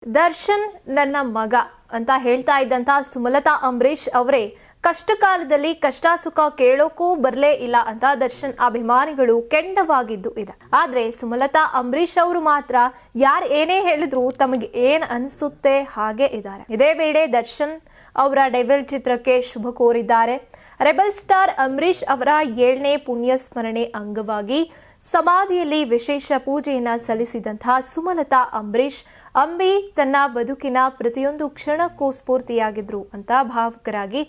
ದರ್ಶನ್ ನನ್ನ ಮಗ ಅಂತ ಹೇಳ್ತಾ ಇದ್ದಂತ ಸುಮಲತಾ ಅಂಬರೀಶ್ ಅವರೇ ಕಷ್ಟ ಕಾಲದಲ್ಲಿ ಕಷ್ಟ ಸುಖ ಕೇಳೋಕೂ ಬರ್ಲೇ ಇಲ್ಲ ಅಂತ ದರ್ಶನ್ ಅಭಿಮಾನಿಗಳು ಕೆಂಡವಾಗಿದ್ದು ಇದೆ. ಆದ್ರೆ ಸುಮಲತಾ ಅಂಬರೀಶ್ ಅವರು ಮಾತ್ರ ಯಾರು ಏನೇ ಹೇಳಿದ್ರು ತಮಗೆ ಏನ್ ಅನ್ಸುತ್ತೆ ಹಾಗೆ ಇದ್ದಾರೆ. ಇದೇ ವೇಳೆ ದರ್ಶನ್ ಅವರ ಡೆವಿಲ್ ಚಿತ್ರಕ್ಕೆ ಶುಭ ಕೋರಿದ್ದಾರೆ. ರೆಬಲ್ ಸ್ಟಾರ್ ಅಂಬರೀಶ್ ಅವರ 7ನೇ ಪುಣ್ಯ ಸ್ಮರಣೆ ಅಂಗವಾಗಿ ಸಮಾಧಿಯಲ್ಲಿ ವಿಶೇಷ ಪೂಜೆಯನ್ನ ಸಲ್ಲಿಸಿದಂತಹ ಸುಮಲತಾ ಅಂಬರೀಶ್ ಅಂಬಿ ತನ್ನ ಬದುಕಿನ ಪ್ರತಿಯೊಂದು ಕ್ಷಣಕ್ಕೂ ಸ್ಫೂರ್ತಿಯಾಗಿದ್ರು ಅಂತ ಭಾವುಕರಾಗಿ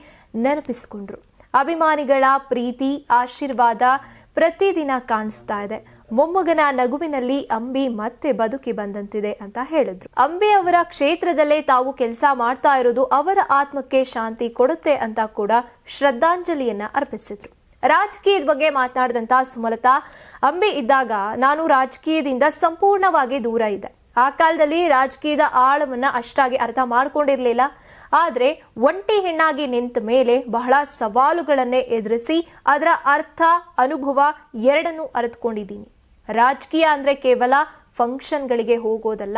ನೆನಪಿಸಿಕೊಂಡ್ರು. ಅಭಿಮಾನಿಗಳ ಪ್ರೀತಿ ಆಶೀರ್ವಾದ ಪ್ರತಿದಿನ ಕಾಣಿಸ್ತಾ ಇದೆ. ಮೊಮ್ಮಗನ ನಗುವಿನಲ್ಲಿ ಅಂಬಿ ಮತ್ತೆ ಬದುಕಿ ಬಂದಂತಿದೆ ಅಂತ ಹೇಳಿದ್ರು. ಅಂಬಿ ಅವರ ಕ್ಷೇತ್ರದಲ್ಲೇ ತಾವು ಕೆಲಸ ಮಾಡ್ತಾ ಇರೋದು ಅವರ ಆತ್ಮಕ್ಕೆ ಶಾಂತಿ ಕೊಡುತ್ತೆ ಅಂತ ಕೂಡ ಶ್ರದ್ಧಾಂಜಲಿಯನ್ನ ಅರ್ಪಿಸಿದ್ರು. ರಾಜಕೀಯದ ಬಗ್ಗೆ ಮಾತನಾಡಿದಂತ ಸುಮಲತಾ, ಅಂಬಿ ಇದ್ದಾಗ ನಾನು ರಾಜಕೀಯದಿಂದ ಸಂಪೂರ್ಣವಾಗಿ ದೂರ ಇದ್ದೆ. ಆ ಕಾಲದಲ್ಲಿ ರಾಜಕೀಯದ ಆಳವನ್ನ ಅಷ್ಟಾಗಿ ಅರ್ಥ ಮಾಡ್ಕೊಂಡಿರ್ಲಿಲ್ಲ. ಆದ್ರೆ ಒಂಟಿ ಹೆಣ್ಣಾಗಿ ನಿಂತ ಮೇಲೆ ಬಹಳ ಸವಾಲುಗಳನ್ನೇ ಎದುರಿಸಿ ಅದರ ಅರ್ಥ ಅನುಭವ ಎರಡನ್ನೂ ಅರಿತುಕೊಂಡಿದ್ದೀನಿ. ರಾಜಕೀಯ ಅಂದ್ರೆ ಕೇವಲ ಫಂಕ್ಷನ್ಗಳಿಗೆ ಹೋಗೋದಲ್ಲ,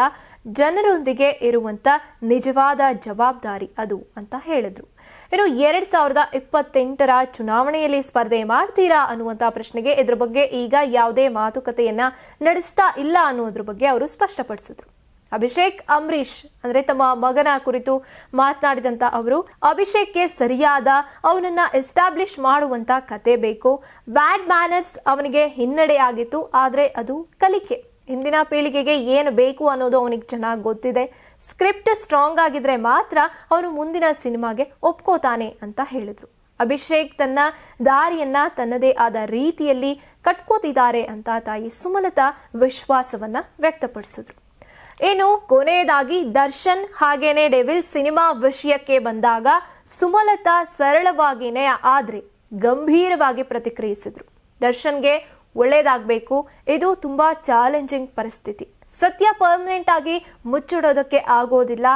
ಜನರೊಂದಿಗೆ ಇರುವಂತ ನಿಜವಾದ ಜವಾಬ್ದಾರಿ ಅದು ಅಂತ ಹೇಳಿದ್ರು. ಇನ್ನು 2028ರ ಚುನಾವಣೆಯಲ್ಲಿ ಸ್ಪರ್ಧೆ ಮಾಡ್ತೀರಾ ಅನ್ನುವಂತ ಪ್ರಶ್ನೆಗೆ ಇದ್ರ ಬಗ್ಗೆ ಈಗ ಯಾವುದೇ ಮಾತುಕತೆಯನ್ನ ನಡೆಸ್ತಾ ಇಲ್ಲ ಅನ್ನೋದ್ರ ಬಗ್ಗೆ ಅವರು ಸ್ಪಷ್ಟಪಡಿಸಿದ್ರು. ಅಭಿಷೇಕ್ ಅಂಬರೀಶ್ ಅಂದ್ರೆ ತಮ್ಮ ಮಗನ ಕುರಿತು ಮಾತನಾಡಿದಂತ ಅವರು, ಅಭಿಷೇಕ್ಗೆ ಸರಿಯಾದ ಅವನನ್ನ ಎಸ್ಟಾಬ್ಲಿಷ್ ಮಾಡುವಂತ ಕತೆ ಬೇಕು. ಬ್ಯಾಡ್ ಮ್ಯಾನರ್ಸ್ ಅವನಿಗೆ ಹಿನ್ನಡೆ ಆಗಿತ್ತು, ಆದ್ರೆ ಅದು ಕಲಿಕೆ. ಹಿಂದಿನ ಪೀಳಿಗೆಗೆ ಏನು ಬೇಕು ಅನ್ನೋದು ಅವನಿಗೆ ಚೆನ್ನಾಗಿ ಗೊತ್ತಿದೆ. ಸ್ಕ್ರಿಪ್ಟ್ ಸ್ಟ್ರಾಂಗ್ ಆಗಿದ್ರೆ ಮಾತ್ರ ಅವನು ಮುಂದಿನ ಸಿನಿಮಾಗೆ ಒಪ್ಕೋತಾನೆ ಅಂತ ಹೇಳಿದ್ರು. ಅಭಿಷೇಕ್ ತನ್ನ ದಾರಿಯನ್ನ ತನ್ನದೇ ಆದ ರೀತಿಯಲ್ಲಿ ಕಟ್ಕೋತಿದ್ದಾರೆ ಅಂತ ತಾಯಿ ಸುಮಲತಾ ವಿಶ್ವಾಸವನ್ನ ವ್ಯಕ್ತಪಡಿಸಿದ್ರು. ಇನ್ನು ಕೊನೆಯದಾಗಿ ದರ್ಶನ್ ಹಾಗೇನೆ ಡೆವಿಲ್ ಸಿನಿಮಾ ವಿಷಯಕ್ಕೆ ಬಂದಾಗ ಸುಮಲತಾ ಸರಳವಾಗಿನೇ ಆದ್ರೆ ಗಂಭೀರವಾಗಿ ಪ್ರತಿಕ್ರಿಯಿಸಿದ್ರು. ದರ್ಶನ್ಗೆ ಒಳ್ಳೇದಾಗಬೇಕು, ಇದು ತುಂಬಾ ಚಾಲೆಂಜಿಂಗ್ ಪರಿಸ್ಥಿತಿ. ಸತ್ಯ ಪರ್ಮನೆಂಟ್ ಆಗಿ ಮುಚ್ಚಿಡೋದಕ್ಕೆ ಆಗೋದಿಲ್ಲ,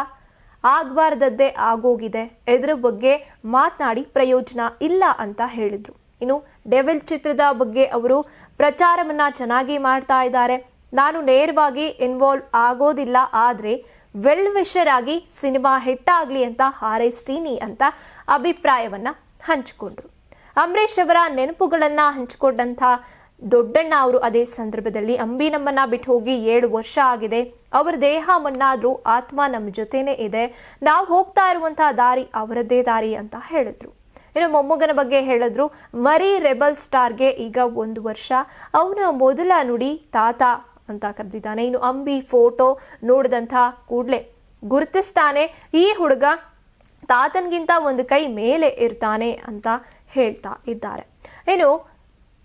ಆಗ್ಬಾರ್ದದ್ದೇ ಆಗೋಗಿದೆ. ಇದ್ರ ಬಗ್ಗೆ ಮಾತನಾಡಿ ಪ್ರಯೋಜನ ಇಲ್ಲ ಅಂತ ಹೇಳಿದ್ರು. ಇನ್ನು ಡೆವಿಲ್ ಚಿತ್ರದ ಬಗ್ಗೆ ಅವರು ಪ್ರಚಾರವನ್ನ ಚೆನ್ನಾಗಿ ಮಾಡ್ತಾ ಇದ್ದಾರೆ. ನಾನು ನೇರವಾಗಿ ಇನ್ವಾಲ್ವ್ ಆಗೋದಿಲ್ಲ, ಆದ್ರೆ ವೆಲ್ ವಿಷರ್ ಆಗಿ ಸಿನಿಮಾ ಹಿಟ್ ಆಗ್ಲಿ ಅಂತ ಹಾರೈಸ್ತೀನಿ ಅಂತ ಅಭಿಪ್ರಾಯವನ್ನ ಹಂಚಿಕೊಂಡ್ರು. ಅಂಬರೀಶ್ ಅವರ ನೆನಪುಗಳನ್ನ ಹಂಚಿಕೊಂಡಂತ ದೊಡ್ಡಣ್ಣ ಅವರು ಅದೇ ಸಂದರ್ಭದಲ್ಲಿ, ಅಂಬಿ ನಮ್ಮನ್ನ ಬಿಟ್ಟು ಹೋಗಿ 7 ವರ್ಷ ಆಗಿದೆ. ಅವರ ದೇಹ ಮಣ್ಣಾದ್ರೂ ಆತ್ಮ ನಮ್ಮ ಜೊತೆನೆ ಇದೆ. ನಾವು ಹೋಗ್ತಾ ಇರುವಂತಹ ದಾರಿ ಅವರದ್ದೇ ದಾರಿ ಅಂತ ಹೇಳಿದ್ರು. ಇನ್ನು ಮೊಮ್ಮಗನ ಬಗ್ಗೆ ಹೇಳಿದ್ರು. ಮರಿ ರೆಬಲ್ ಸ್ಟಾರ್ಗೆ ಈಗ 1 ವರ್ಷ. ಅವನ ಮೊದಲ ನುಡಿ ತಾತ ಅಂತ ಕರೆದಿದ್ದಾನೆ. ಇನ್ನು ಅಂಬಿ ಫೋಟೋ ನೋಡಿದಂಥ ಕೂಡ್ಲೆ ಗುರುತಿಸ್ತಾನೆ, ಈ ಹುಡುಗ ತಾತನ್ಗಿಂತ ಒಂದು ಕೈ ಮೇಲೆ ಇರ್ತಾನೆ ಅಂತ ಹೇಳ್ತಾ ಇದ್ದಾರೆ. ಇನ್ನು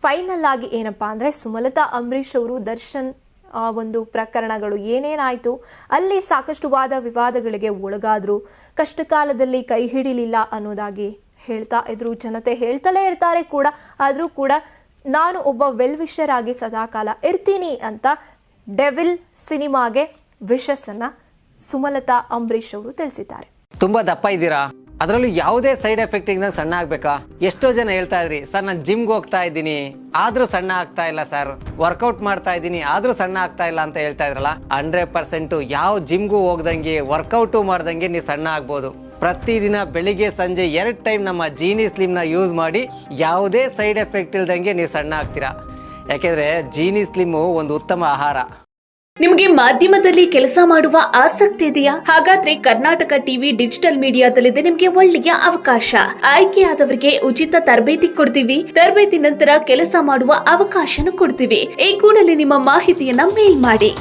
ಫೈನಲ್ ಆಗಿ ಏನಪ್ಪಾ ಅಂದ್ರೆ, ಸುಮಲತಾ ಅಂಬರೀಶ್ ಅವರು ದರ್ಶನ್ ಒಂದು ಪ್ರಕರಣಗಳು ಏನೇನಾಯ್ತು, ಅಲ್ಲಿ ಸಾಕಷ್ಟು ವಾದ ವಿವಾದಗಳಿಗೆ ಒಳಗಾದ್ರು, ಕಷ್ಟ ಕಾಲದಲ್ಲಿ ಕೈ ಹಿಡಿಲಿಲ್ಲ ಅನ್ನೋದಾಗಿ ಹೇಳ್ತಾ ಇದ್ರು. ಜನತೆ ಹೇಳ್ತಲೇ ಇರ್ತಾರೆ ಕೂಡ, ಆದ್ರೂ ಕೂಡ ನಾನು ಒಬ್ಬ ವೆಲ್ ವಿಷರ್ ಆಗಿ ಸದಾಕಾಲ ಇರ್ತೀನಿ ಅಂತ ಡೆವಿಲ್ ಸಿನಿಮಾಗೆ ವಿಶಸ್ ಅನ್ನ ಸುಮಲತಾ ಅಂಬರೀಶ್ ಅವರು ತಿಳಿಸಿದ್ದಾರೆ. ತುಂಬಾ ದಪ್ಪ ಇದ್ದೀರಾ, ಅದರಲ್ಲೂ ಯಾವುದೇ ಸೈಡ್ ಎಫೆಕ್ಟ್ ಇಂದ ಸಣ್ಣ ಆಗ್ಬೇಕಾ? ಎಷ್ಟೋ ಜನ ಹೇಳ್ತಾ ಇದ್ರಿ, ಸರ್ ನಾನು ಜಿಮ್ಗೆ ಹೋಗ್ತಾ ಇದ್ದೀನಿ ಆದ್ರೂ ಸಣ್ಣ ಆಗ್ತಾ ಇಲ್ಲ, ಸರ್ ವರ್ಕೌಟ್ ಮಾಡ್ತಾ ಇದ್ದೀನಿ ಆದ್ರೂ ಸಣ್ಣ ಆಗ್ತಾ ಇಲ್ಲ ಅಂತ ಹೇಳ್ತಾ ಇದ್ರಲ್ಲ. 100% ಯಾವ ಜಿಮ್ಗೂ ಹೋಗ್ದಂಗೆ ವರ್ಕೌಟು ಮಾಡ್ದಂಗೆ ನೀವು ಸಣ್ಣ ಆಗ್ಬೋದು. ಪ್ರತಿದಿನ ಬೆಳಿಗ್ಗೆ ಸಂಜೆ 2 ಟೈಮ್ ನಮ್ಮ ಜೀನಿ ಸ್ಲಿಮ್ ನ ಯೂಸ್ ಮಾಡಿ ಯಾವುದೇ ಸೈಡ್ ಎಫೆಕ್ಟ್ ಇಲ್ದಂಗೆ ನೀವು ಸಣ್ಣ ಆಗ್ತೀರಾ. ಯಾಕೆಂದ್ರೆ ಜೀನಿ ಸ್ಲಿಮ್ ಒಂದು ಉತ್ತಮ ಆಹಾರ. ನಿಮಗೆ ಮಾಧ್ಯಮದಲ್ಲಿ ಕೆಲಸ ಮಾಡುವ ಆಸಕ್ತಿ ಇದೆಯಾ? ಹಾಗಾದ್ರೆ ಕರ್ನಾಟಕ ಟಿವಿ ಡಿಜಿಟಲ್ ಮೀಡಿಯಾದಲ್ಲಿದೆ ನಿಮಗೆ ಒಳ್ಳೆಯ ಅವಕಾಶ. ಆಯ್ಕೆಯಾದವರಿಗೆ ಉಚಿತ ತರಬೇತಿ ಕೊಡ್ತೀವಿ. ತರಬೇತಿ ನಂತರ ಕೆಲಸ ಮಾಡುವ ಅವಕಾಶನೂ ಕೊಡ್ತೀವಿ. ಈ ಕೂಡಲೇ ನಿಮ್ಮ ಮಾಹಿತಿಯನ್ನ ಮೇಲ್ ಮಾಡಿ.